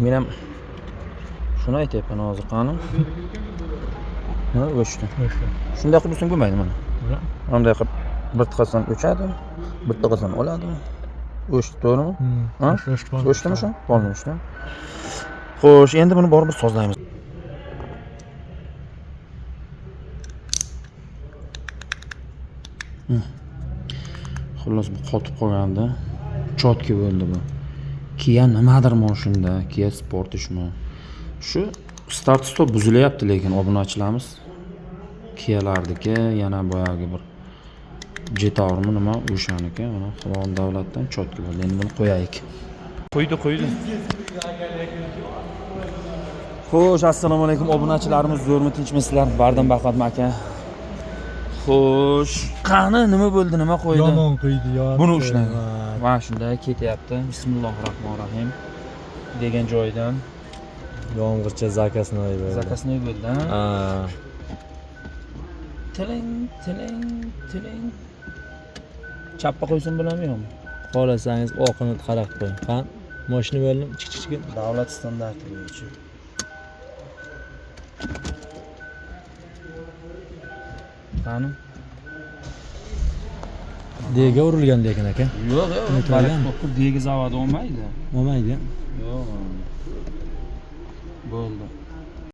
Men ham shuni aytyapman hozir qani. Ha, o'chdi. Shunday qilib bo'lsa bo'lmaydi mana. Bunday qilib bir tiqasan o'chadi, bir tiqasan oladi. O'chdi, to'g'rimi? Ha? O'chdimi shu? Bo'lmishdi. Xo'sh, endi buni borib sozlaymiz. Xullas bu qotib qolgandi. Chotki bo'ldi bu. Kia nimadir shunda, Kia Sportage-mi? Shu start stop buzilyapti, lekin obunachilarimiz Kialardiki, yana boyagi bir Jetaurmi nima o'shaniki, mana Xudo davlatdan chotki bo'ldi. Endi buni qo'yaylik. Qo'ydi. Xo'sh, assalomu alaykum obunachilarimiz, zo'rmi, tinchmisizlar? Bardan Bahvatma aka. Xo'sh, qani nima bo'ldi, nima qo'ydi? Yomon qo'ydi, yo. Buni ushlang. Mana shunday ketyapti. Bismillahirrohmanirrohim degan joydan Yomg'ircha zakasnoy bo'ldi. zakasnoy bo'ldi. Ha. Tiling. Chappa qo'ysin bo'ladimi yo'qmi? Xohlasangiz oqini qarab qo'ying. Qan mashina bo'ldim, chiq. Davlat standarti bo'yicha. Qani? Dega urilgan lekin aka. Yo'q, Unutilgan. degi zavodi olmaydi. Olmaydi. Yo'q. Bo'ldi.